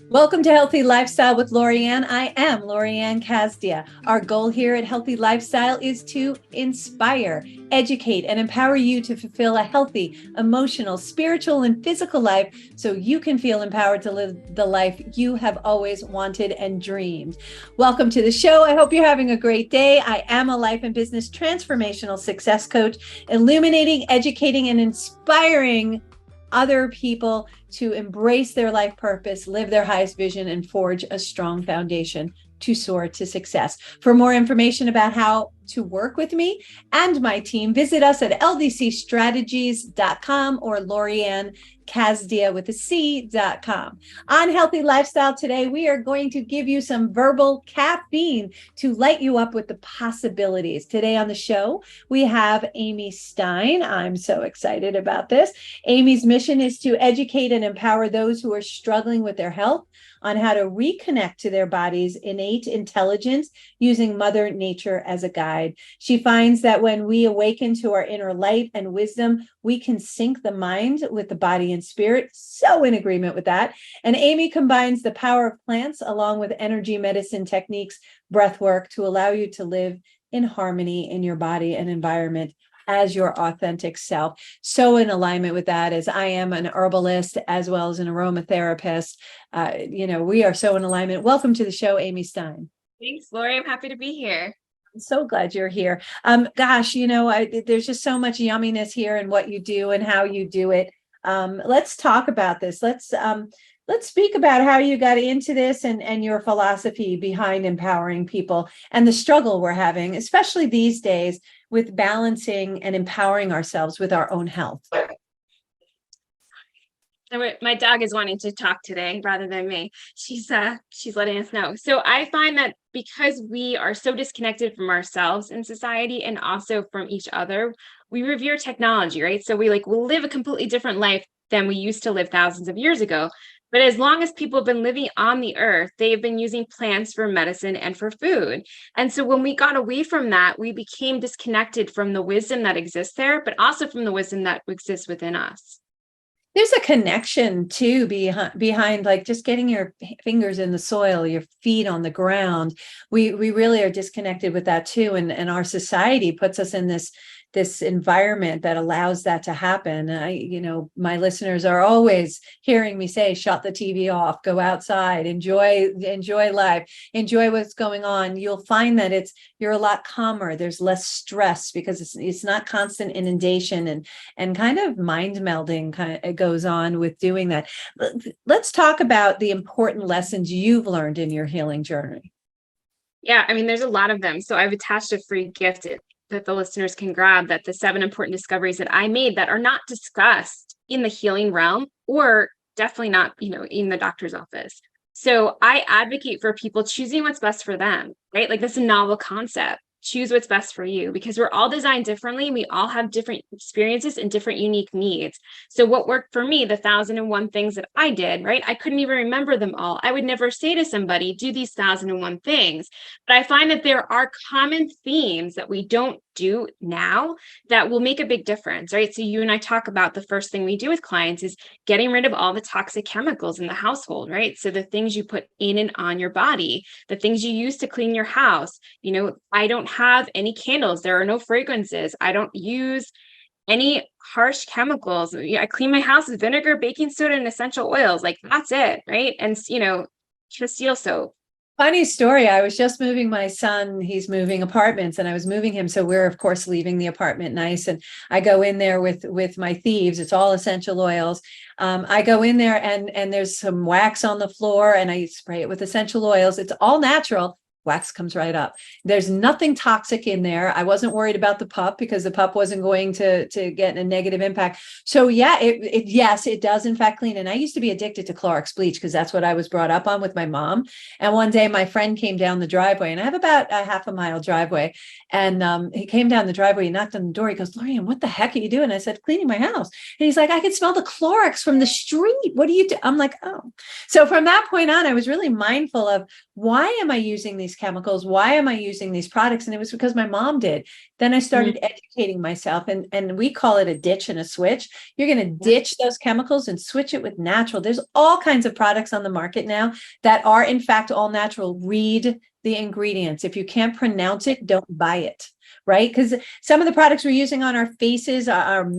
Welcome to Healthy Lifestyle with Lorianne. I am Lorianne Casdia. Our goal here at Healthy Lifestyle is to inspire, educate, and empower you to fulfill a healthy, emotional, spiritual, and physical life so you can feel empowered to live the life you have always wanted and dreamed. Welcome to the show. I hope you're having a great day. I am a life and business transformational success coach, illuminating, educating, and inspiring other people to embrace their life purpose, live their highest vision, and forge a strong foundation to soar to success. For more information about how to work with me and my team, visit us at ldcstrategies.com or LorianneCasdia with a C.com. On Healthy Lifestyle today, we are going to give you some verbal caffeine to light you up with the possibilities. Today on the show, we have Amy Stein. I'm so excited about this. Amy's mission is to educate and empower those who are struggling with their health on how to reconnect to their body's innate intelligence using Mother Nature as a guide. She finds that when we awaken to our inner light and wisdom, we can sync the mind with the body and spirit. So in agreement with that. And Amy combines the power of plants along with energy medicine techniques, breath work to allow you to live in harmony in your body and environment as your authentic self. So in alignment with that, as I am an herbalist as well as an aromatherapist, we are so in alignment. Welcome to the show, Amy Stein. Thanks, Lori. I'm happy to be here. I'm so glad you're here. There's just so much yumminess here in what you do and how you do it. Let's talk about this. Let's speak about how you got into this and your philosophy behind empowering people and the struggle we're having, especially these days, with balancing and empowering ourselves with our own health. My dog is wanting to talk today rather than me. She's letting us know. So I find that because we are so disconnected from ourselves in society and also from each other, we revere technology, right? So we'll live a completely different life than we used to live thousands of years ago. But as long as people have been living on the earth, they've been using plants for medicine and for food. And so when we got away from that, we became disconnected from the wisdom that exists there, but also from the wisdom that exists within us. There's a connection too behind like just getting your fingers in the soil, your feet on the ground. We really are disconnected with that too. And our society puts us in this environment that allows that to happen. My listeners are always hearing me say, shut the TV off, go outside, enjoy life, enjoy what's going on. You'll find that you're a lot calmer. There's less stress because it's not constant inundation and kind of mind melding it goes on with doing that. Let's talk about the important lessons you've learned in your healing journey. Yeah, I mean, there's a lot of them. So I've attached a free gift that the listeners can grab, that the 7 important discoveries that I made that are not discussed in the healing realm, or definitely not, in the doctor's office. So I advocate for people choosing what's best for them, right? Like, that's a novel concept. Choose what's best for you, because we're all designed differently. We all have different experiences and different unique needs. So what worked for me, the 1,001 things that I did, right? I couldn't even remember them all. I would never say to somebody, do these 1,001 things. But I find that there are common themes that we don't do now that will make a big difference, right? So you and I talk about the first thing we do with clients is getting rid of all the toxic chemicals in the household, right? So the things you put in and on your body, the things you use to clean your house. I don't have any candles. There are no fragrances. I don't use any harsh chemicals. I clean my house with vinegar, baking soda, and essential oils. Like, that's it, right? And, Castile soap. Funny story. I was just moving my son. He's moving apartments and I was moving him. So we're of course leaving the apartment nice. And I go in there with my thieves. It's all essential oils. I go in there and there's some wax on the floor and I spray it with essential oils. It's all natural. Wax comes right up. There's nothing toxic in there. I wasn't worried about the pup because the pup wasn't going to get a negative impact. So yeah, yes, it does in fact clean. And I used to be addicted to Clorox bleach because that's what I was brought up on with my mom. And one day my friend came down the driveway and I have about a half a mile driveway. And he came down the driveway, he knocked on the door. He goes, Lorianne, what the heck are you doing? I said, cleaning my house. And he's like, I can smell the Clorox from the street. What do you do? I'm like, oh. So from that point on, I was really mindful of why am I using these chemicals? Why am I using these products? And it was because my mom did. Then I started educating myself, and we call it a ditch and a switch. You're going to ditch those chemicals and switch it with natural. There's all kinds of products on the market now that are in fact all natural. Read the ingredients. If you can't pronounce it, don't buy it. Right? Because some of the products we're using on our faces, our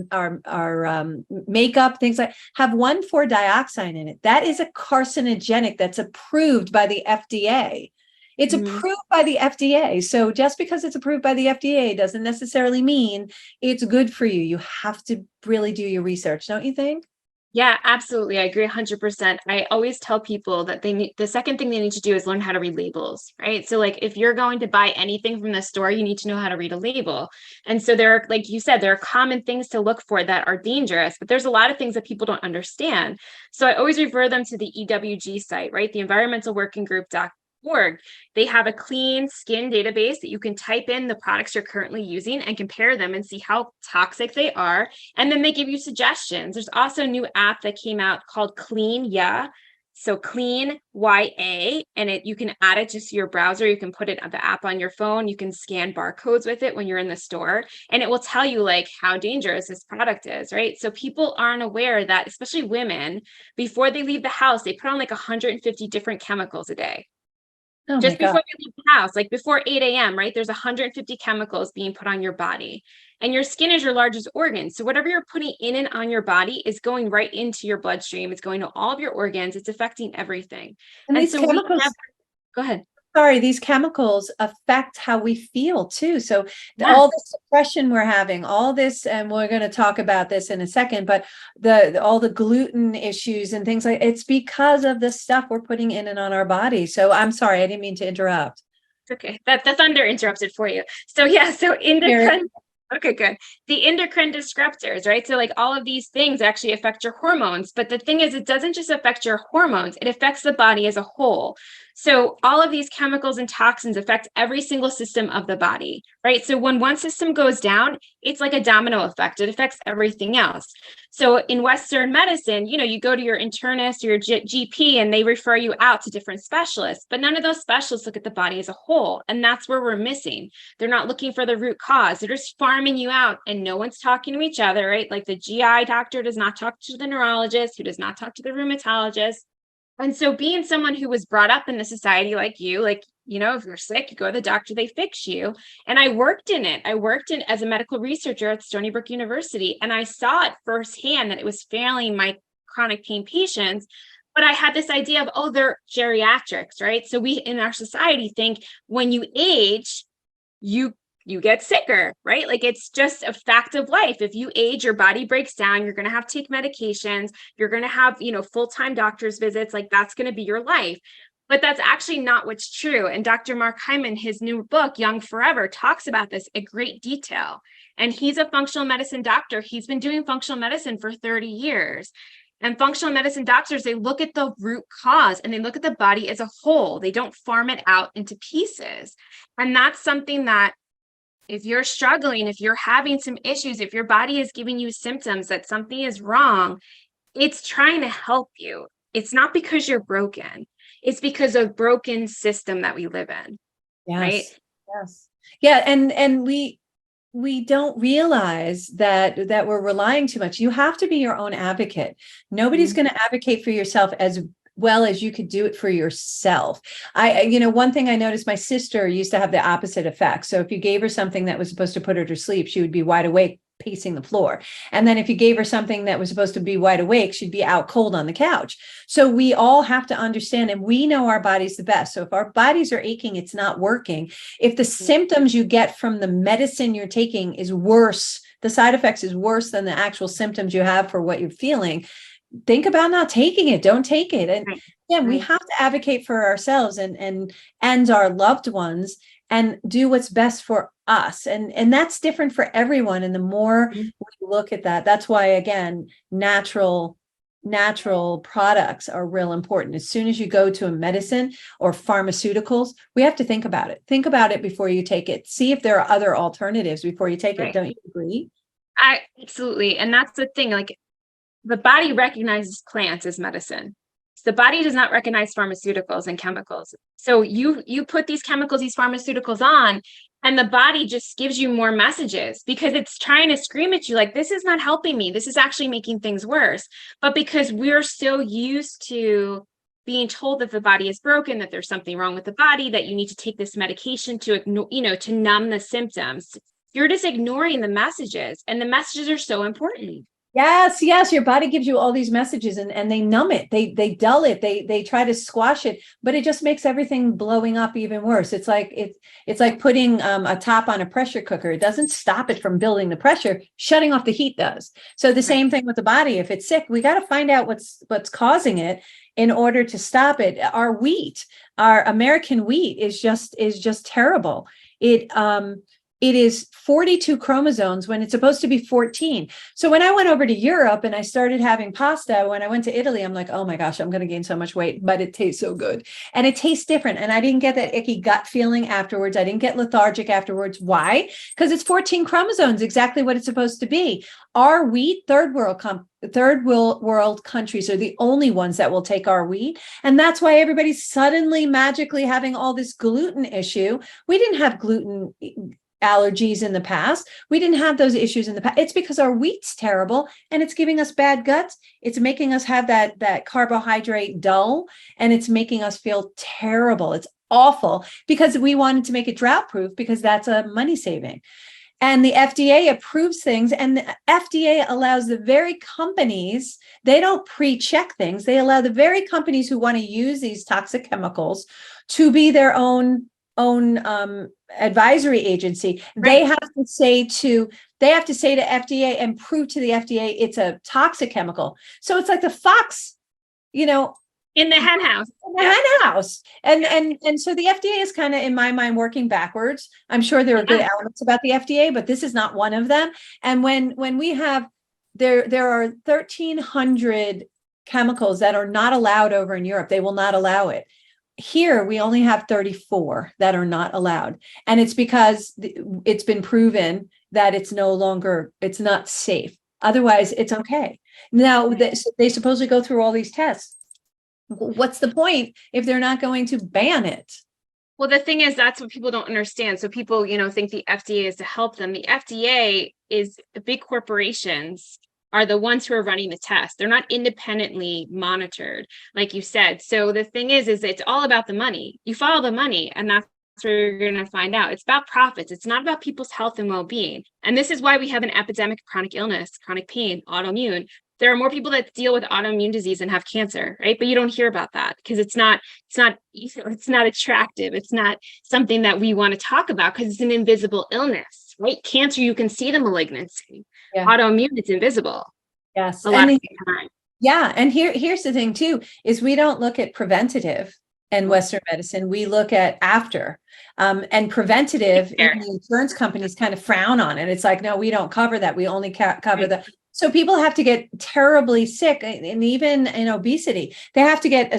makeup, things like have 1,4-dioxane in it. That is a carcinogenic that's approved by the FDA. It's approved by the FDA. So just because it's approved by the FDA doesn't necessarily mean it's good for you. You have to really do your research, don't you think? Yeah, absolutely. I agree 100%. I always tell people that the second thing they need to do is learn how to read labels, right? So like if you're going to buy anything from the store, you need to know how to read a label. And so there are, like you said, there are common things to look for that are dangerous, but there's a lot of things that people don't understand. So I always refer them to the EWG site, right? The Environmental Working Group.org. They have a clean skin database that you can type in the products you're currently using and compare them and see how toxic they are. And then they give you suggestions. There's also a new app that came out called Clean Ya. So Clean YA, and you can add it just to your browser. You can put the app on your phone. You can scan barcodes with it when you're in the store, and it will tell you like how dangerous this product is, right? So people aren't aware that, especially women, before they leave the house, they put on like 150 different chemicals a day. Oh my Just before God. you leave the house, like before 8 a.m., right? There's 150 chemicals being put on your body. And your skin is your largest organ. So whatever you're putting in and on your body is going right into your bloodstream. It's going to all of your organs. It's affecting everything. And And these so we chemicals, never, go ahead. sorry, these chemicals affect how we feel too. So Yes. all this depression we're having, all this, and we're going to talk about this in a second, but all the gluten issues and things like, it's because of the stuff we're putting in and on our body. So I'm sorry, I didn't mean to interrupt. Okay, the thunder interrupted for you. So yeah, so endocrine. Okay, good. The endocrine disruptors, right? So like all of these things actually affect your hormones. But the thing is, it doesn't just affect your hormones, it affects the body as a whole. So all of these chemicals and toxins affect every single system of the body, right? So when one system goes down, it's like a domino effect. It affects everything else. So in Western medicine, you go to your internist or your GP and they refer you out to different specialists, but none of those specialists look at the body as a whole. And that's where we're missing. They're not looking for the root cause. They're just farming you out and no one's talking to each other, right? Like the GI doctor does not talk to the neurologist, who does not talk to the rheumatologist. And so being someone who was brought up in the society like you, if you're sick, you go to the doctor, they fix you. And I worked in it. I worked in as a medical researcher at Stony Brook University. And I saw it firsthand that it was failing my chronic pain patients. But I had this idea of, they're geriatrics, right? So we in our society think when you age, you get sicker, right? Like it's just a fact of life. If you age, your body breaks down, you're going to have to take medications, you're going to have, full-time doctor's visits, like that's going to be your life. But that's actually not what's true. And Dr. Mark Hyman, his new book, Young Forever, talks about this in great detail. And he's a functional medicine doctor. He's been doing functional medicine for 30 years. And functional medicine doctors, they look at the root cause and they look at the body as a whole. They don't farm it out into pieces. And that's something that if you're struggling, if you're having some issues, if your body is giving you symptoms that something is wrong, it's trying to help you. It's not because you're broken. It's because of broken system that we live in. Yes. Right? Yes. Yeah. And we don't realize that we're relying too much. You have to be your own advocate. Nobody's going to advocate for yourself as well as you could do it for yourself. One thing I noticed, my sister used to have the opposite effect. So if you gave her something that was supposed to put her to sleep, she would be wide awake pacing the floor. And then if you gave her something that was supposed to be wide awake, she'd be out cold on the couch. So we all have to understand, and we know our bodies the best. So if our bodies are aching, it's not working. If the symptoms you get from the medicine you're taking is worse, the side effects is worse than the actual symptoms you have for what you're feeling, think about not taking it. Don't take it. And yeah, we have to advocate for ourselves and our loved ones and do what's best for us. And that's different for everyone. And the more we look at that, that's why, again, natural products are real important. As soon as you go to a medicine or pharmaceuticals, we have to think about it. Think about it before you take it. See if there are other alternatives before you take it. Don't you agree? Absolutely. And that's the thing, like the body recognizes plants as medicine. The body does not recognize pharmaceuticals and chemicals. So you put these chemicals, these pharmaceuticals on, and the body just gives you more messages because it's trying to scream at you like, this is not helping me. This is actually making things worse. But because we're so used to being told that the body is broken, that there's something wrong with the body, that you need to take this medication to ignore, to numb the symptoms, you're just ignoring the messages, and the messages are so important. Yes, yes, your body gives you all these messages and they numb it, they dull it, they try to squash it, but it just makes everything blowing up even worse. It's like putting a top on a pressure cooker. It doesn't stop it from building the pressure, shutting off the heat does. So the same thing with the body. If it's sick, we got to find out what's causing it in order to stop it. Our wheat, our American wheat is just terrible. It is 42 chromosomes when it's supposed to be 14. So when I went over to Europe and I started having pasta, when I went to Italy, I'm like, oh my gosh, I'm going to gain so much weight, but it tastes so good. And it tastes different. And I didn't get that icky gut feeling afterwards. I didn't get lethargic afterwards. Why? Because it's 14 chromosomes, exactly what it's supposed to be. Our wheat, third world countries are the only ones that will take our wheat. And that's why everybody's suddenly magically having all this gluten issue. We didn't have gluten allergies in the past. We didn't have those issues in the past. It's because our wheat's terrible and it's giving us bad guts. It's making us have that carbohydrate dull, and it's making us feel terrible. It's awful because we wanted to make it drought proof because that's a money saving. And the FDA approves things, and the FDA allows the very companies, they don't pre-check things. They allow the very companies who want to use these toxic chemicals to be their own advisory agency. Right. They have to say to FDA and prove to the FDA it's a toxic chemical. So it's like the fox, in the hen house. And so the FDA is kind of, in my mind, working backwards. I'm sure there are good elements about the FDA, but this is not one of them. And when we have there are 1,300 chemicals that are not allowed over in Europe. They will not allow it. Here, we only have 34 that are not allowed. And it's because it's been proven that it's not safe. Otherwise, it's okay. Now, they supposedly go through all these tests. What's the point if they're not going to ban it? Well, the thing is, that's what people don't understand. So people, think the FDA is to help them. The FDA is the big corporations are the ones who are running the test. They're not independently monitored, like you said. So the thing is it's all about the money. You follow the money, and that's where you're going to find out. It's about profits. It's not about people's health and well-being. And this is why we have an epidemic of chronic illness, chronic pain, autoimmune. There are more people that deal with autoimmune disease and have cancer, right? But you don't hear about that because it's not attractive. It's not something that we want to talk about because it's an invisible illness, right? Cancer, you can see the malignancy. Yeah. Autoimmune, it's invisible. Yes. A lot of the time. Yeah. And here's the thing too, is we don't look at preventative in Western medicine. We look at after. And preventative, even the insurance companies kind of frown on it. It's like, no, we don't cover that. We only cover the. So people have to get terribly sick, and even in obesity, they have to get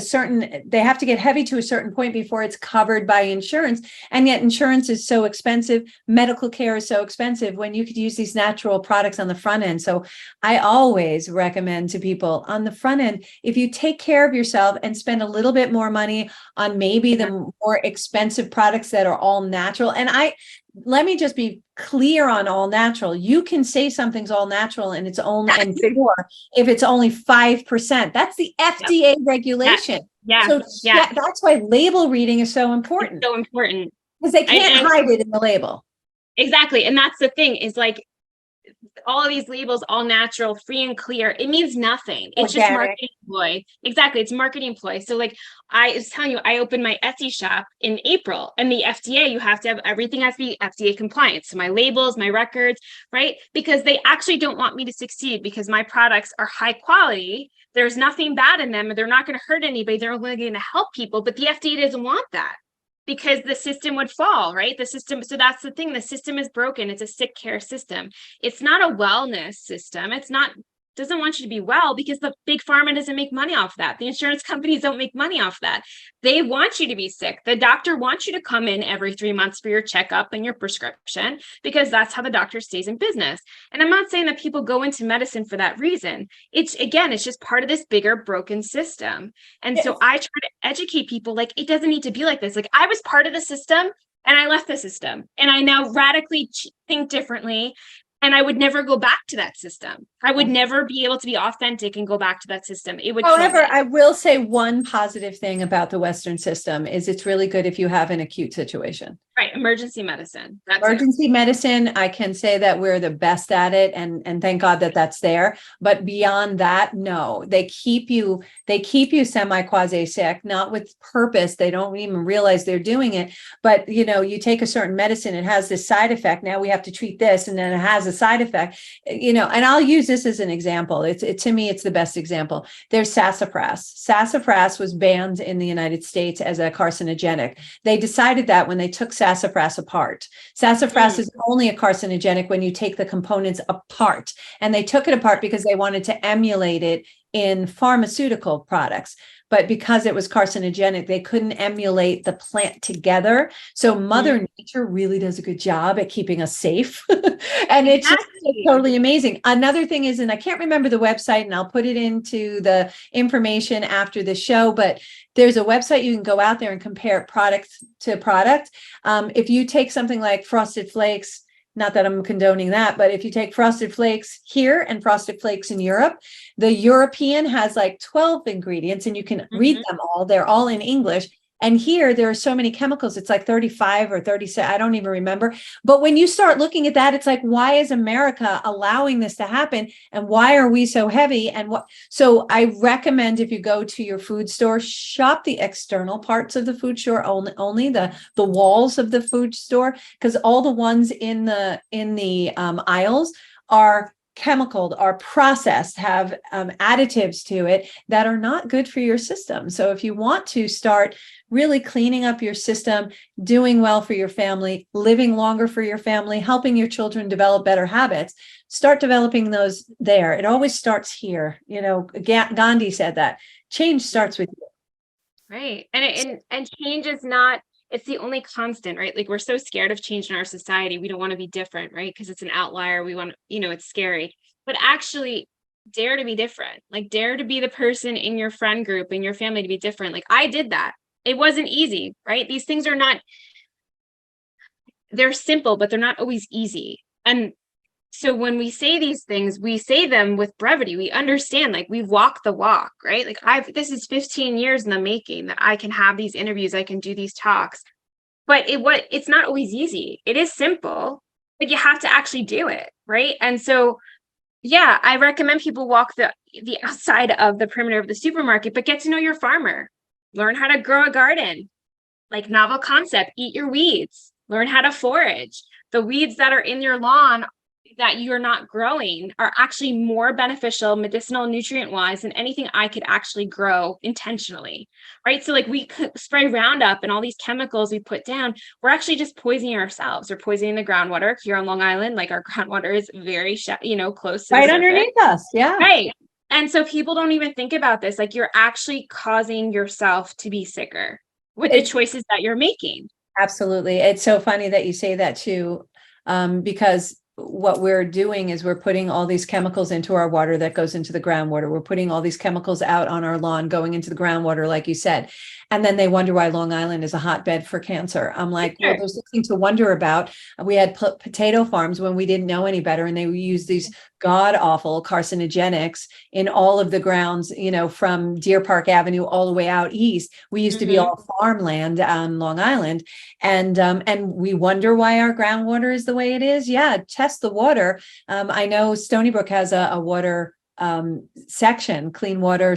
heavy to a certain point before it's covered by insurance. And yet insurance is so expensive. Medical care is so expensive when you could use these natural products on the front end. So I always recommend to people on the front end, if you take care of yourself and spend a little bit more money on maybe the more expensive products that are all natural. And let me just be clear on all natural. You can say something's all natural and it's only if it's only 5%. That's the FDA regulation. Yeah. So that's why label reading is so important. It's so important. Because they can't hide it in the label. Exactly. And that's the thing is like all of these labels, all natural, free and clear, it means nothing. It's just marketing ploy. Exactly. It's marketing ploy. So like I was telling you, I opened my Etsy shop in April, and the FDA, you have to have everything has to be FDA compliant. So my labels, my records, right? Because they actually don't want me to succeed because my products are high quality. There's nothing bad in them and they're not going to hurt anybody. They're only going to help people, but the FDA doesn't want that. Because the system would fall, right? The system. So that's the thing. The system is broken. It's a sick care system. It's not a wellness system. It's not doesn't want you to be well, because the big pharma doesn't make money off that. The insurance companies don't make money off that. They want you to be sick. The doctor wants you to come in every 3 months for your checkup and your prescription, because that's how the doctor stays in business. And I'm not saying that people go into medicine for that reason. It's just part of this bigger broken system. And so I try to educate people, like, it doesn't need to be like this. Like, I was part of the system and I left the system, and I now radically think differently. And I would never go back to that system. I would never be able to be authentic and go back to that system. It would. However, I will say one positive thing about the Western system is it's really good if you have an acute situation. Right. Emergency medicine. Emergency medicine, I can say that we're the best at it, and thank God that that's there. But beyond that, no, they keep you semi-quasi sick, not with purpose. They don't even realize they're doing it. But, you take a certain medicine, it has this side effect. Now we have to treat this, and then it has a side effect, and I'll use this as an example. To me, it's the best example. There's sassafras. Sassafras was banned in the United States as a carcinogenic. They decided that when they took sassafras apart. Sassafras is only a carcinogenic when you take the components apart. And they took it apart because they wanted to emulate it in pharmaceutical products. But because it was carcinogenic, they couldn't emulate the plant together. So Mother Nature really does a good job at keeping us safe. And it's just totally amazing. Another thing is, and I can't remember the website, and I'll put it into the information after the show, but there's a website you can go out there and compare product to product. If you take something like Frosted Flakes, not that I'm condoning that, but if you take Frosted Flakes here and Frosted Flakes in Europe, the European has like 12 ingredients, and you can read them all. They're all in English. And here there are so many chemicals. It's like 35 or 36. I don't even remember. But when you start looking at that, it's like, why is America allowing this to happen? And why are we so heavy? And so I recommend, if you go to your food store, shop the external parts of the food store, only the walls of the food store, because all the ones in the aisles are chemical, are processed, have additives to it that are not good for your system. So if you want to start really cleaning up your system, doing well for your family, living longer for your family, helping your children develop better habits, start developing those there. It always starts here. Gandhi said that change starts with you. Right. And change is not, it's the only constant, right? Like, we're so scared of change in our society. We don't want to be different, right? Because it's an outlier. We want, it's scary. But actually, dare to be different. Like, dare to be the person in your friend group, in your family, to be different. Like, I did that. It wasn't easy, right? These things are not, they're simple, but they're not always easy. And so when we say these things, we say them with brevity. We understand, like, we've walked the walk, right? Like, this is 15 years in the making that I can have these interviews, I can do these talks, but it's not always easy. It is simple, but you have to actually do it, right? And so, yeah, I recommend people walk the outside of the perimeter of the supermarket, but get to know your farmer. Learn how to grow a garden, like novel concept, eat your weeds, learn how to forage. The weeds that are in your lawn that you're not growing are actually more beneficial, medicinal, nutrient wise, than anything I could actually grow intentionally, right? So like, we spray Roundup and all these chemicals we put down, we're actually just poisoning ourselves. We're poisoning the groundwater here on Long Island. Like, our groundwater is very, close to right underneath us. Yeah. Right. And so people don't even think about this. Like, you're actually causing yourself to be sicker with the choices that you're making. Absolutely. It's so funny that you say that too, because what we're doing is we're putting all these chemicals into our water that goes into the groundwater. We're putting all these chemicals out on our lawn, going into the groundwater, like you said. And then they wonder why Long Island is a hotbed for cancer. I'm like, well, there's nothing to wonder about. We had potato farms when we didn't know any better, and they used these god awful carcinogenics in all of the grounds, from Deer Park Avenue all the way out east. We used to be all farmland on Long Island. And we wonder why our groundwater is the way it is. Yeah, test the water. I know Stony Brook has a water section, clean water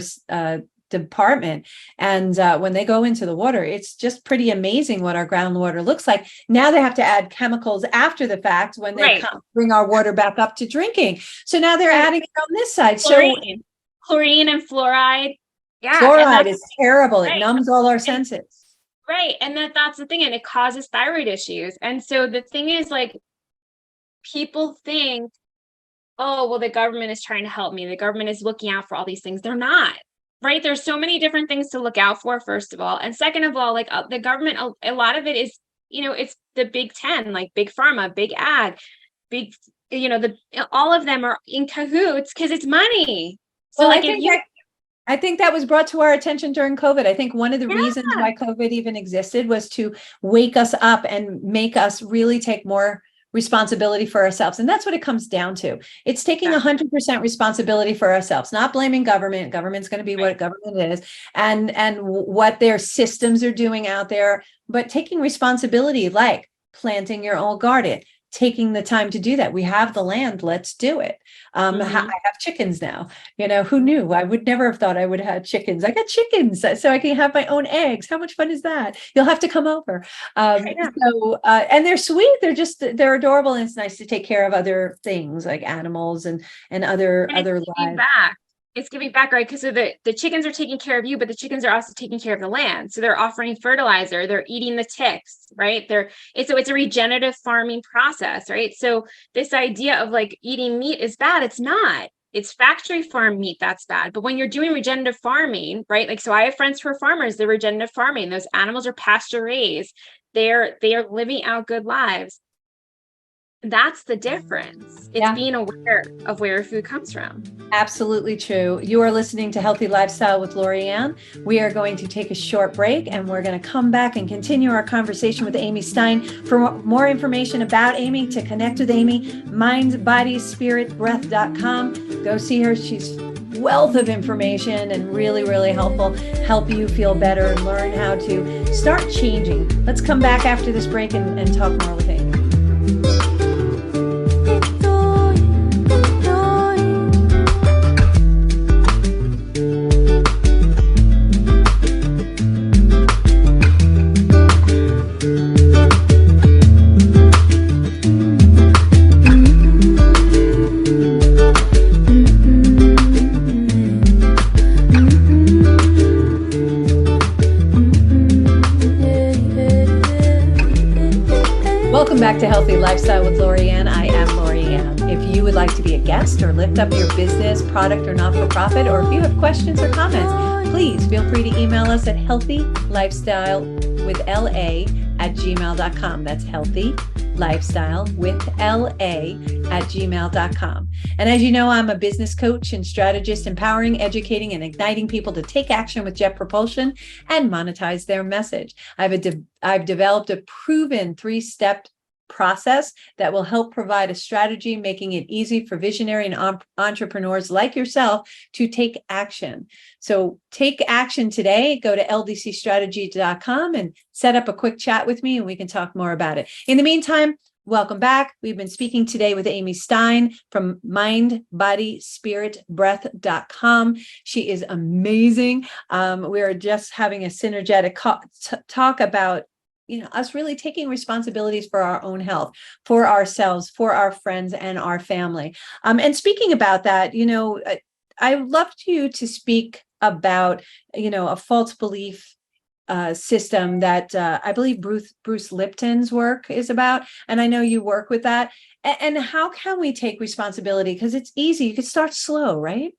department. And when they go into the water, it's just pretty amazing what our groundwater looks like. Now they have to add chemicals after the fact when they bring our water back up to drinking. So now they're adding it on this side. Chlorine and fluoride. Yeah. Fluoride is terrible. It numbs all our senses. Right. And that's the thing. And it causes thyroid issues. And so the thing is, like, people think oh, well, the government is trying to help me. The government is looking out for all these things. They're not, right? There's so many different things to look out for, first of all. And second of all, like the government, a lot of it is, it's the big 10, like big pharma, big ag, big, all of them are in cahoots because it's money. So Well, like if you, I think that was brought to our attention during COVID. I think one of the yeah, reasons why COVID even existed was to wake us up and make us really take more responsibility for ourselves. And that's what it comes down to. It's taking 100% responsibility for ourselves, not blaming government. Government's going to be what government is, and what their systems are doing out there, but taking responsibility, like planting your own garden, taking the time to do that. We have the land, let's do it. I have chickens now. Who knew? I would never have thought I would have chickens. I got chickens so I can have my own eggs. How much fun is that? You'll have to come over. And they're sweet. They're adorable. And it's nice to take care of other things like animals and other lives. back. It's giving back, right? Because the chickens are taking care of you, but the chickens are also taking care of the land. So they're offering fertilizer, they're eating the ticks, right? It's a regenerative farming process, right? So this idea of like eating meat is bad. It's not. It's factory farm meat that's bad. But when you're doing regenerative farming, right? Like, so I have friends who are farmers, they're regenerative farming. Those animals are pasture raised. They are living out good lives. That's the difference. It's being aware of where food comes from. Absolutely true. You are listening to Healthy Lifestyle with Lorianne. We are going to take a short break and we're going to come back and continue our conversation with Amy Stein. For more information about Amy, to connect with Amy, mindbodyspiritbreath.com. Go see her. She's wealth of information and really, really helpful. Help you feel better and learn how to start changing. Let's come back after this break and talk more with Amy. Welcome back to Healthy Lifestyle with Lorianne. I am Lorianne. If you would like to be a guest or lift up your business, product, or not-for-profit, or if you have questions or comments, please feel free to email us at healthylifestylewithla@gmail.com. That's healthylifestylewithla@gmail.com. And as you know, I'm a business coach and strategist, empowering, educating, and igniting people to take action with jet propulsion and monetize their message. I've developed a proven 3-step process that will help provide a strategy, making it easy for visionary and entrepreneurs like yourself to take action. So take action today. Go to ldcstrategy.com and set up a quick chat with me and we can talk more about it. In the meantime, welcome back. We've been speaking today with Amy Stein from mindbodyspiritbreath.com. She is amazing. We are just having a synergetic talk about us really taking responsibilities for our own health, for ourselves, for our friends and our family. And speaking about that, I would love you to speak about, a false belief system that I believe Bruce Lipton's work is about. And I know you work with that. And how can we take responsibility? Because it's easy. You could start slow, right?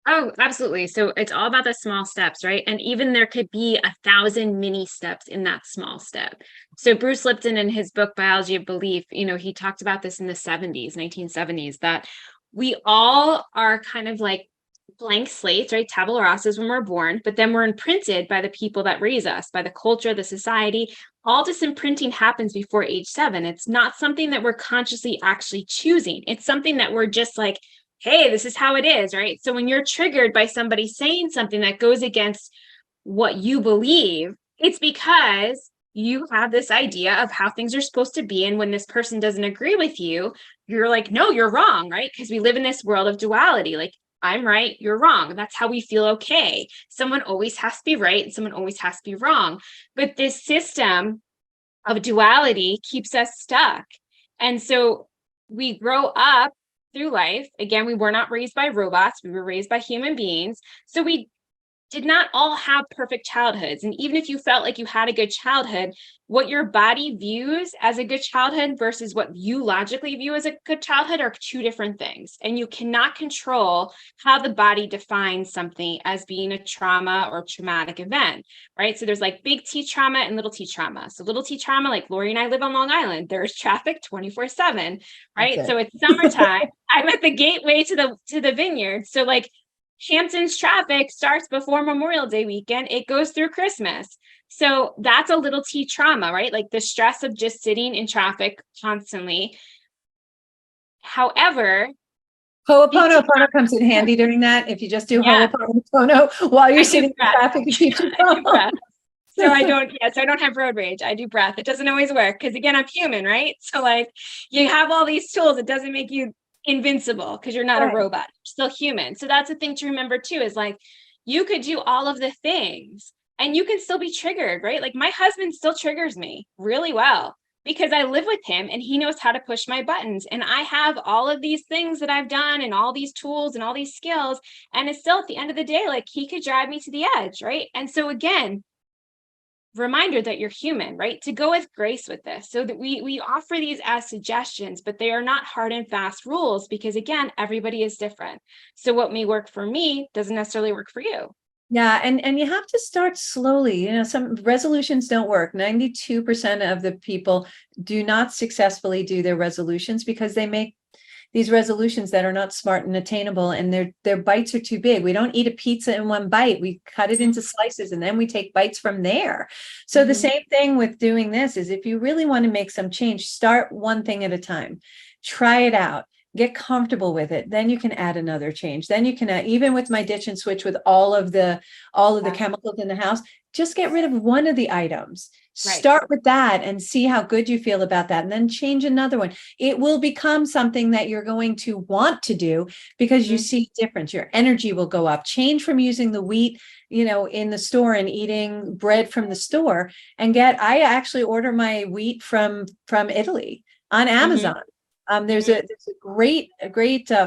Oh, absolutely. So it's all about the small steps, right? And even there could be 1,000 mini steps in that small step. So Bruce Lipton, in his book, Biology of Belief, he talked about this in the 1970s, that we all are kind of like blank slates, right? Tabula rasas when we're born, but then we're imprinted by the people that raise us, by the culture, the society. All this imprinting happens before age 7. It's not something that we're consciously actually choosing. It's something that we're just like, hey, this is how it is, right? So when you're triggered by somebody saying something that goes against what you believe, it's because you have this idea of how things are supposed to be. And when this person doesn't agree with you, you're like, no, you're wrong, right? Because we live in this world of duality. Like, I'm right, you're wrong. That's how we feel okay. Someone always has to be right and someone always has to be wrong. But this system of duality keeps us stuck. And so we grow up through life. Again, we were not raised by robots. We were raised by human beings. So we did not all have perfect childhoods. And even if you felt like you had a good childhood, what your body views as a good childhood versus what you logically view as a good childhood are two different things. And you cannot control how the body defines something as being a trauma or traumatic event, right? So there's like big T trauma and little T trauma. So little T trauma, like Lori and I live on Long Island, there's traffic 24/7, right? So it's summertime. I'm at the gateway to the vineyard. So like Hampton's traffic starts before Memorial Day weekend. It goes through Christmas. So that's a little T trauma, right? Like the stress of just sitting in traffic constantly. However, Ho'oponopono comes in handy during that. If you just do Ho'oponopono while you're sitting in traffic, it keeps you calm. So I don't have road rage. I do breath. It doesn't always work because again, I'm human, right? So like you have all these tools. It doesn't make you invincible because you're not a robot. You're still human. So that's the thing to remember too, is like you could do all of the things and you can still be triggered, right? Like my husband still triggers me really well because I live with him and he knows how to push my buttons. And I have all of these things that I've done and all these tools and all these skills. And it's still at the end of the day, like he could drive me to the edge, right? And so again, reminder that you're human, right? To go with grace with this, so that we offer these as suggestions, but they are not hard and fast rules because again, everybody is different. So what may work for me doesn't necessarily work for you. Yeah, and you have to start slowly. You know, some resolutions don't work. 92% of the people do not successfully do their resolutions because they make these resolutions that are not smart and attainable, and their bites are too big. We don't eat a pizza in one bite. We cut it into slices and then we take bites from there. So the same thing with doing this is if you really want to make some change, start one thing at a time. Try it out. Get comfortable with it. Then you can add another change. Then you can add, even with my ditch and switch with all of the chemicals in the house, just get rid of one of the items. Start with that and see how good you feel about that. And then change another one. It will become something that you're going to want to do because you see a difference. Your energy will go up. Change from using the wheat, you know, in the store and eating bread from the store and I actually order my wheat from Italy on Amazon. There's a great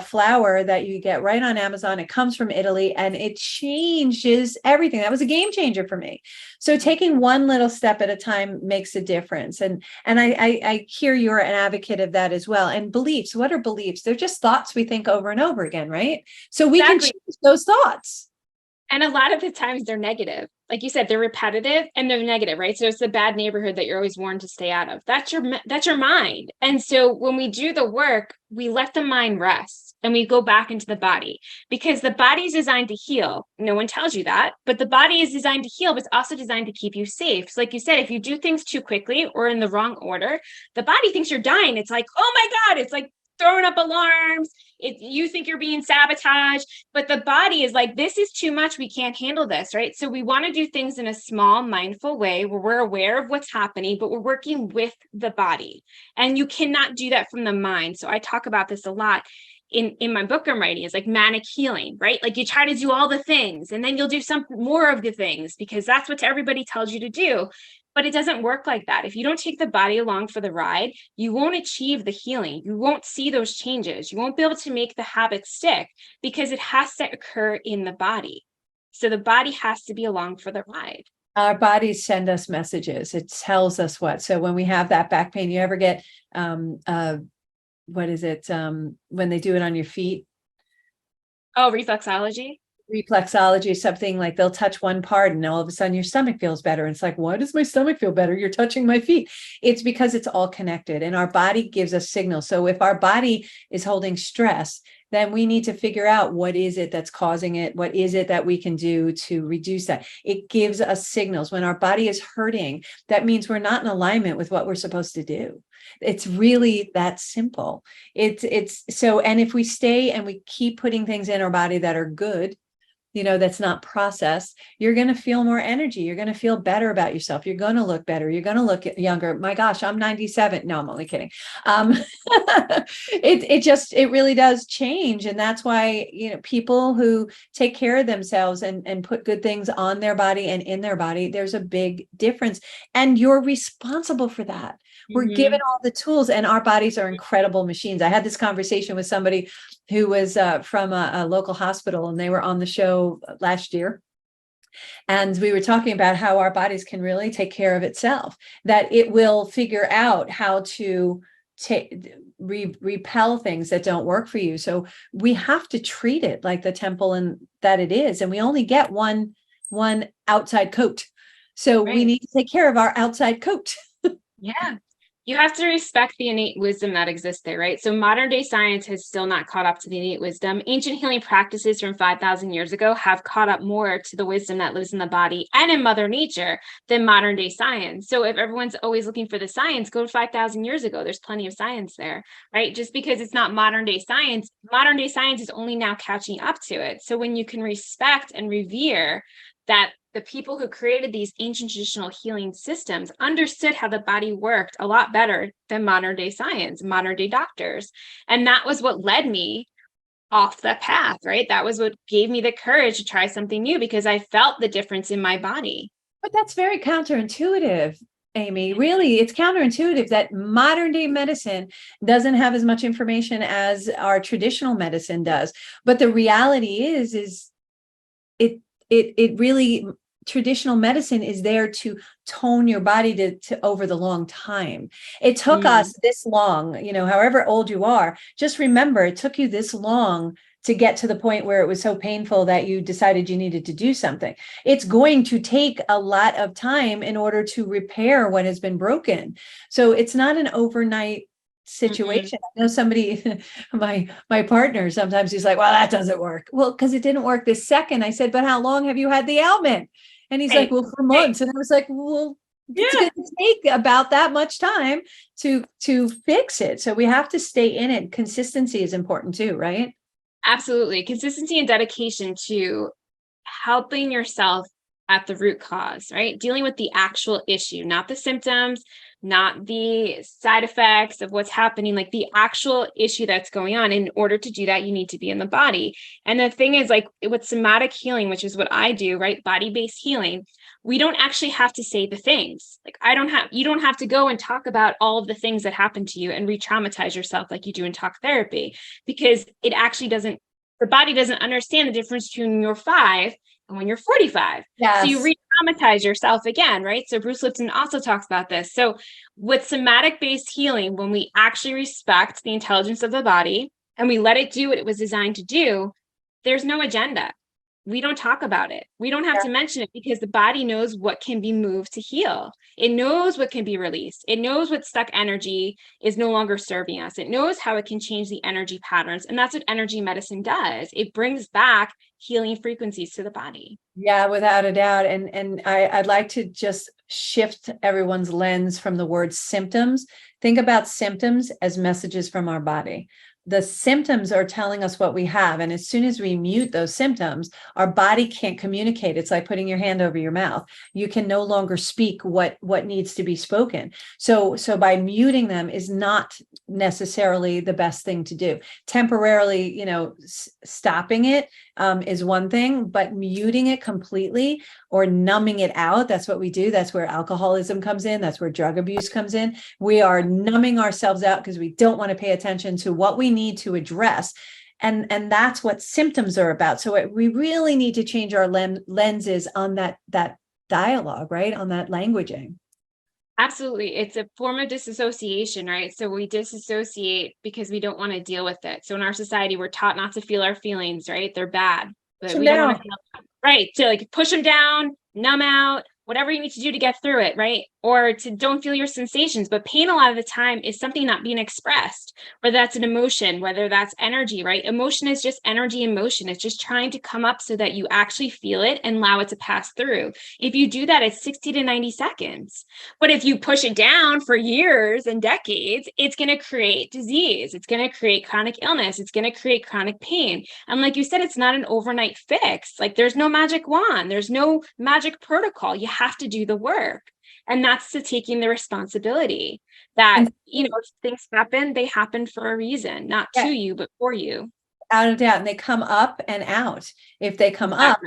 flour that you get right on Amazon. It comes from Italy and it changes everything. That was a game changer for me. So taking one little step at a time makes a difference. And I hear you're an advocate of that as well. And beliefs, what are beliefs? They're just thoughts we think over and over again, right? So we can change those thoughts. And a lot of the times they're negative. Like you said, they're repetitive and they're negative, right? So it's the bad neighborhood that you're always warned to stay out of. That's your mind. And so when we do the work, we let the mind rest and we go back into the body because the body is designed to heal. No one tells you that, but the body is designed to heal, but it's also designed to keep you safe. So like you said, if you do things too quickly or in the wrong order, the body thinks you're dying. It's like, oh my God, it's like throwing up alarms. You think you're being sabotaged, but the body is like, this is too much. We can't handle this, right? So we want to do things in a small, mindful way where we're aware of what's happening, but we're working with the body. And you cannot do that from the mind. So I talk about this a lot in my book I'm writing, is like manic healing, right? Like you try to do all the things and then you'll do some more of the things because that's what everybody tells you to do. But it doesn't work like that. If you don't take the body along for the ride, you won't achieve the healing. You won't see those changes. You won't be able to make the habit stick because it has to occur in the body. So the body has to be along for the ride. Our bodies send us messages. It tells us what. So when we have that back pain, you ever get, what is it? When they do it on your feet? Oh, reflexology. Reflexology, something like they'll touch one part and all of a sudden your stomach feels better. And it's like, why does my stomach feel better? You're touching my feet. It's because it's all connected and our body gives us signals. So if our body is holding stress, then we need to figure out what is it that's causing it? What is it that we can do to reduce that? It gives us signals. When our body is hurting, that means we're not in alignment with what we're supposed to do. It's really that simple. It's so, and if we stay and we keep putting things in our body that are good, you know, that's not processed, you're going to feel more energy. You're going to feel better about yourself. You're going to look better. You're going to look younger. My gosh, I'm 97. No, I'm only kidding. It really does change. And that's why, you know, people who take care of themselves and put good things on their body and in their body, there's a big difference. And you're responsible for that. We're given all the tools and our bodies are incredible machines. I had this conversation with somebody who was from a local hospital and they were on the show last year. And we were talking about how our bodies can really take care of itself, that it will figure out how to repel things that don't work for you. So we have to treat it like the temple and that it is. And we only get one outside coat. So we need to take care of our outside coat. Yeah. You have to respect the innate wisdom that exists there, right? So modern day science has still not caught up to the innate wisdom. Ancient healing practices from 5,000 years ago have caught up more to the wisdom that lives in the body and in Mother Nature than modern day science. So if everyone's always looking for the science, go to 5,000 years ago. There's plenty of science there, right? Just because it's not modern day science is only now catching up to it. So when you can respect and revere that the people who created these ancient traditional healing systems understood how the body worked a lot better than modern day science, modern day doctors. And that was what led me off the path, right? That was what gave me the courage to try something new, because I felt the difference in my body. But that's very counterintuitive, Amy. Really, it's counterintuitive that modern day medicine doesn't have as much information as our traditional medicine does. But the reality is it really, traditional medicine is there to tone your body to over the long time. It took us this long, however old you are, just remember it took you this long to get to the point where it was so painful that you decided you needed to do something. It's going to take a lot of time in order to repair what has been broken. So it's not an overnight situation. I know somebody, my partner, sometimes he's like, well, that doesn't work. Well, because it didn't work this second. I said, but how long have you had the ailment? And he's like, well, for months. And I was like, well, it's going to take about that much time to fix it. So we have to stay in it. Consistency is important too, right? Absolutely. Consistency and dedication to helping yourself at the root cause, right? Dealing with the actual issue, not the symptoms, not the side effects of what's happening, like the actual issue that's going on. In order to do that, you need to be in the body. And the thing is, like with somatic healing, which is what I do, right? Body-based healing, we don't actually have to say the things. Like you don't have to go and talk about all of the things that happened to you and re-traumatize yourself like you do in talk therapy, because it actually doesn't, the body doesn't understand the difference between when you're 5 and when you're 45. Yes. So you re-traumatize yourself again, right? So Bruce Lipton also talks about this. So with somatic based healing, when we actually respect the intelligence of the body and we let it do what it was designed to do, there's no agenda. We don't talk about it. We don't have to mention it, because the body knows what can be moved to heal. It knows what can be released. It knows what stuck energy is no longer serving us. It knows how it can change the energy patterns. And that's what energy medicine does. It brings back healing frequencies to the body. Yeah, without a doubt. And I'd like to just shift everyone's lens from the word symptoms. Think about symptoms as messages from our body. The symptoms are telling us what we have. And as soon as we mute those symptoms, our body can't communicate. It's like putting your hand over your mouth. You can no longer speak what needs to be spoken. So by muting them is not necessarily the best thing to do. Temporarily, stopping it is one thing, but muting it completely or numbing it out, that's what we do. That's where alcoholism comes in. That's where drug abuse comes in. We are numbing ourselves out because we don't want to pay attention to what we need to address. And that's what symptoms are about. So we really need to change our lenses on that dialogue, right? On that languaging. Absolutely. It's a form of disassociation, right? So we disassociate because we don't want to deal with it. So in our society, we're taught not to feel our feelings, right? They're bad, but we don't want to feel them. Right. So like push them down, numb out, whatever you need to do to get through it, right? Or to don't feel your sensations. But pain a lot of the time is something not being expressed, whether that's an emotion, whether that's energy, right? Emotion is just energy in motion. It's just trying to come up so that you actually feel it and allow it to pass through. If you do that, it's 60 to 90 seconds. But if you push it down for years and decades, it's going to create disease. It's going to create chronic illness. It's going to create chronic pain. And like you said, it's not an overnight fix. Like there's no magic wand. There's no magic protocol. You have to do the work. And that's to taking the responsibility that, if things happen, they happen for a reason, not to you, but for you. Out of doubt. And they come up and out. If they come up,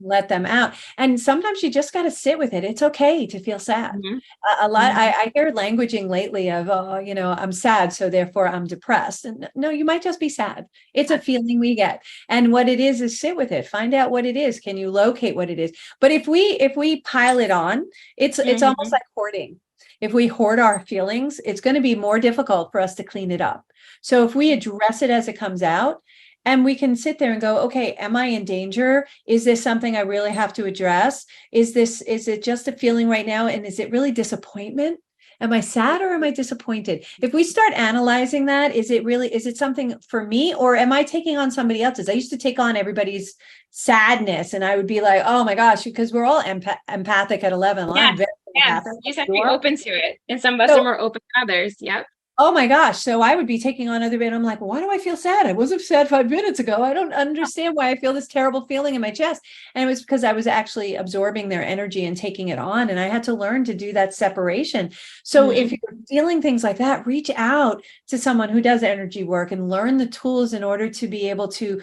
let them out. And sometimes you just got to sit with it. It's okay to feel sad. Mhm. A lot, Mhm. I hear languaging lately of, oh, I'm sad, so therefore I'm depressed. And no, you might just be sad. It's a feeling we get. And what it is sit with it, find out what it is. Can you locate what it is? But if we pile it on, it's almost Mhm. like hoarding. If we hoard our feelings, it's going to be more difficult for us to clean it up. So if we address it as it comes out, and we can sit there and go, okay, am I in danger? Is this something I really have to address? Is it just a feeling right now? And is it really disappointment? Am I sad or am I disappointed? If we start analyzing that, is it something for me, or am I taking on somebody else's? I used to take on everybody's sadness, and I would be like, oh my gosh, because we're all empathic at 11. Well, I'm Yes, very yes. empathic. You just have to be open to it. And some of us are So more open than others. Yep. oh my gosh. So I would be taking on other men. I'm like, why do I feel sad? I wasn't sad 5 minutes ago. I don't understand why I feel this terrible feeling in my chest. And it was because I was actually absorbing their energy and taking it on. And I had to learn to do that separation. So if Mhm. you're feeling things like that, reach out to someone who does energy work and learn the tools in order to be able to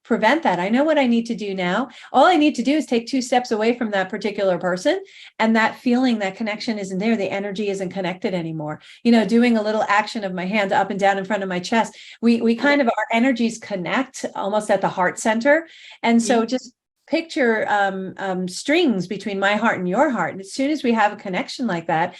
prevent that. I know what I need to do now. All I need to do is take 2 steps away from that particular person. And that feeling, that connection isn't there. The energy isn't connected anymore. Doing a little action of my hand up and down in front of my chest, we kind of, our energies connect almost at the heart center. And Mhm. so just picture strings between my heart and your heart. And as soon as we have a connection like that,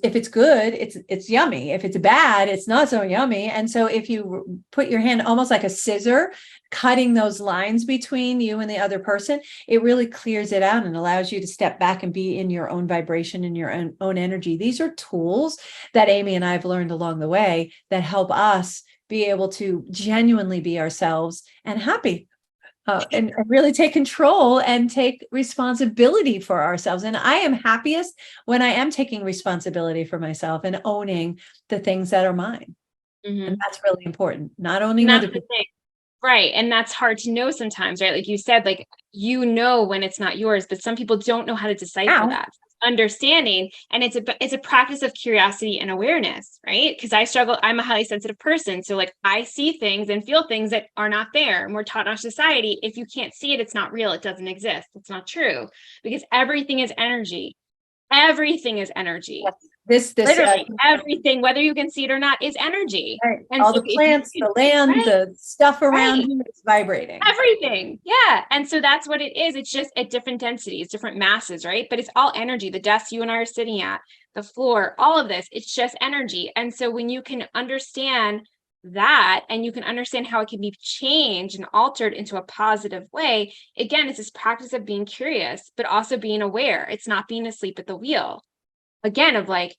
if it's good, it's yummy. If it's bad, it's not so yummy. And so if you put your hand almost like a scissor, cutting those lines between you and the other person, it really clears it out and allows you to step back and be in your own vibration and your own energy. These are tools that Amy and I have learned along the way that help us be able to genuinely be ourselves and happy. And really take control and take responsibility for ourselves. And I am happiest when I am taking responsibility for myself and owning the things that are mine. And Mhm. that's really important. Not And owning that's other the people. thing. Right. And that's hard to know sometimes, right? Like you said, like when it's not yours, but some people don't know how to decipher Now, that. Understanding. And it's a practice of curiosity and awareness, right? Because I'm a highly sensitive person. So like I see things and feel things that are not there. And we're taught in our society, if you can't see it, it's not real, it doesn't exist. It's not true. Because everything is energy. Everything is energy. this Literally everything, whether you can see it or not, is energy. right, And all so the if you plants, can, the land, right, the stuff around right, you is vibrating. everything. Yeah. And so that's what it is. It's just at different densities, different masses, right? But it's all energy. The desk you and I are sitting at, the floor, all of this, it's just energy. And so when you can understand that and you can understand how it can be changed and altered into a positive way, again, it's this practice of being curious, but also being aware. It's not being asleep at the wheel. Again, of like,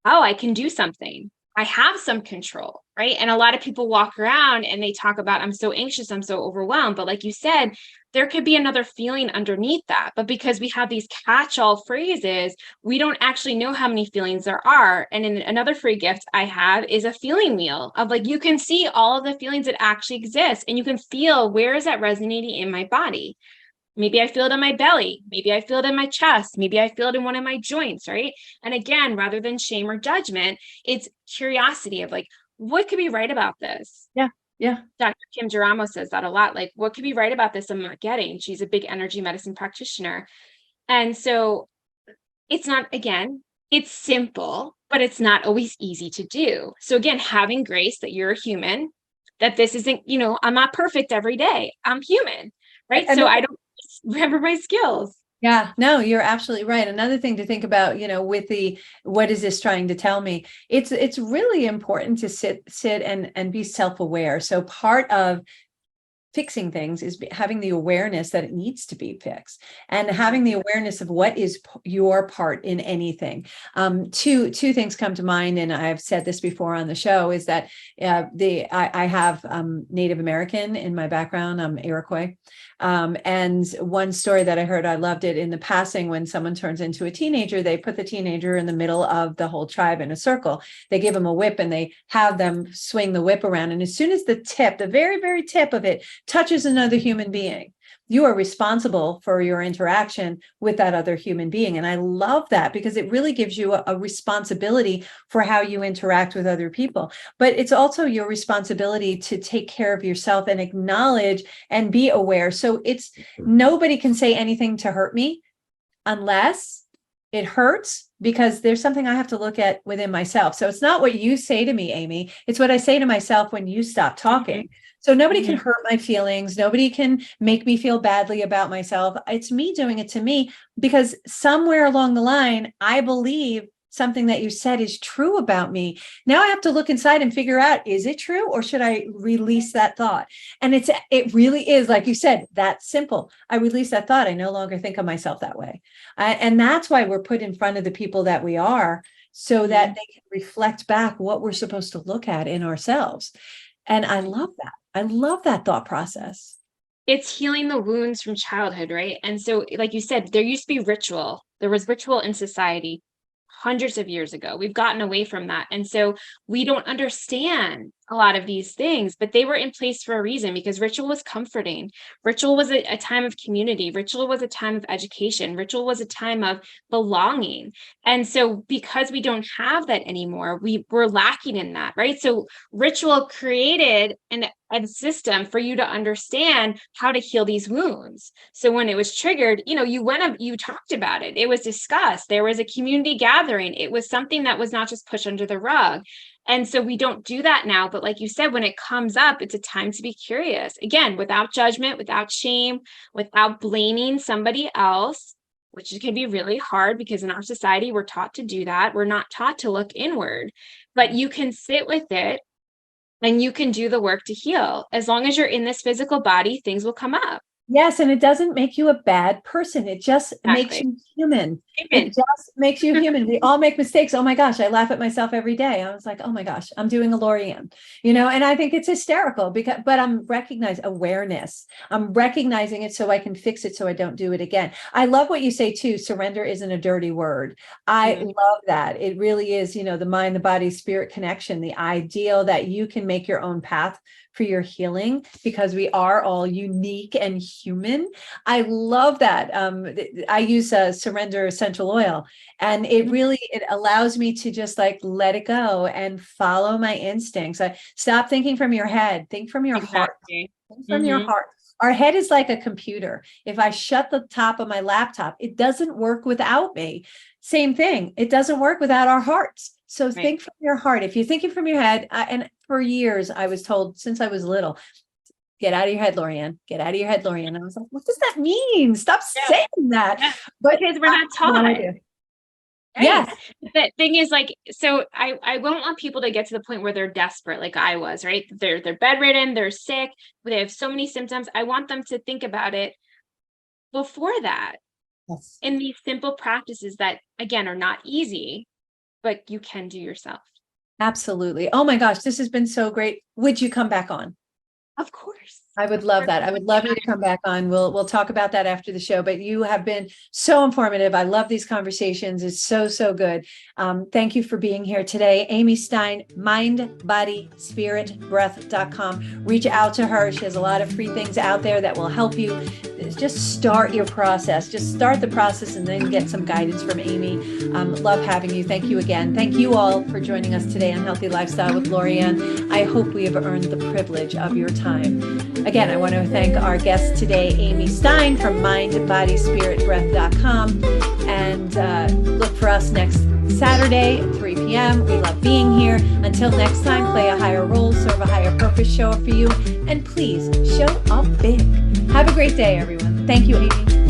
oh, I can do something. I have some control, right? And a lot of people walk around and they talk about, I'm so anxious, I'm so overwhelmed. But like you said, there could be another feeling underneath that. But because we have these catch-all phrases, we don't actually know how many feelings there are. And in another free gift I have is a feeling wheel of like, you can see all of the feelings that actually exist and you can feel where is that resonating in my body. Maybe I feel it in my belly. Maybe I feel it in my chest. Maybe I feel it in one of my joints, right? And again, rather than shame or judgment, it's curiosity of like, what could be right about this? Yeah. Yeah. Dr. Kim Jaramo says that a lot. Like, what could be right about this I'm not getting? She's a big energy medicine practitioner. And so it's not, again, it's simple, but it's not always easy to do. So again, having grace that you're a human, that this isn't, I'm not perfect every day. I'm human, right? And So I don't remember my skills. yeah, no, you're absolutely right. Another thing to think about, with what is this trying to tell me? It's really important to sit and be self-aware. So part of fixing things is having the awareness that it needs to be fixed and having the awareness of what is your part in anything. Two things come to mind, and I've said this before on the show, is that I have Native American in my background. I'm Iroquois. And one story that I heard, I loved it, in the passing, when someone turns into a teenager, they put the teenager in the middle of the whole tribe in a circle. They give them a whip and they have them swing the whip around. And as soon as the very, very tip of it touches another human being, you are responsible for your interaction with that other human being. And I love that because it really gives you a responsibility for how you interact with other people. But it's also your responsibility to take care of yourself and acknowledge and be aware. So it's nobody can say anything to hurt me unless it hurts, because there's something I have to look at within myself. So it's not what you say to me, Amy. It's what I say to myself when you stop talking. So nobody can hurt my feelings. Nobody can make me feel badly about myself. It's me doing it to me, because somewhere along the line, I believe something that you said is true about me. Now I have to look inside and figure out, is it true, or should I release that thought? And it really is, like you said, that simple. I release that thought. I no longer think of myself that way. And that's why we're put in front of the people that we are, so that they can reflect back what we're supposed to look at in ourselves. And I love that. I love that thought process. It's healing the wounds from childhood, right? And so, like you said, there used to be ritual. There was ritual in society hundreds of years ago. We've gotten away from that. And so we don't understand a lot of these things, but they were in place for a reason, because ritual was comforting. Ritual was a time of community. Ritual was a time of education. Ritual was a time of belonging. And so because we don't have that anymore, we're lacking in that, right? So ritual created a system for you to understand how to heal these wounds. So when it was triggered, you talked about it. It was discussed. There was a community gathering. It was something that was not just pushed under the rug. And so we don't do that now. But like you said, when it comes up, it's a time to be curious. Again, without judgment, without shame, without blaming somebody else, which can be really hard because in our society, we're taught to do that. We're not taught to look inward, but you can sit with it and you can do the work to heal. As long as you're in this physical body, things will come up. Yes, and it doesn't make you a bad person. It just makes you human. It just makes you human. We all make mistakes. Oh my gosh, I laugh at myself every day. I was like, oh my gosh, I'm doing a Lorianne, and I think it's hysterical but I'm recognizing awareness. I'm recognizing it so I can fix it so I don't do it again. I love what you say too. Surrender isn't a dirty word. I love that. It really is, the mind, the body, spirit connection, the ideal that you can make your own path for your healing, because we are all unique and human. I love that. I use Surrender essential oil, and it allows me to just let it go and follow my instincts. I stop thinking from your head, think from your heart. Think from your heart. Our head is like a computer. If I shut the top of my laptop, it doesn't work without me. Same thing. It doesn't work without our hearts. So think from your heart. If you're thinking from your head, and for years I was told since I was little, get out of your head, Lorianne. Get out of your head, Lorianne. I was like, what does that mean? Stop saying that. Yeah. But because we're not taught. Right? Yes. The thing is, so I won't want people to get to the point where they're desperate, like I was, right? They're bedridden, they're sick, they have so many symptoms. I want them to think about it before that. Yes. In these simple practices that, again, are not easy, but you can do yourself. Absolutely. Oh my gosh, this has been so great. Would you come back on? Of course. I would love that. I would love you to come back on. We'll talk about that after the show, but you have been so informative. I love these conversations. It's so, so good. Thank you for being here today. Amy Stein, mindbodyspiritbreath.com. Reach out to her. She has a lot of free things out there that will help you. Just start your process. Just start the process and then get some guidance from Amy. Love having you. Thank you again. Thank you all for joining us today on Healthy Lifestyle with Lorianne. I hope we have earned the privilege of your time. Again, I want to thank our guest today, Amy Stein from mindbodyspiritbreath.com. And look for us next Saturday at 3 p.m. We love being here. Until next time, play a higher role, serve a higher purpose, show up for you, and please show up big. Have a great day, everyone. Thank you, Amy.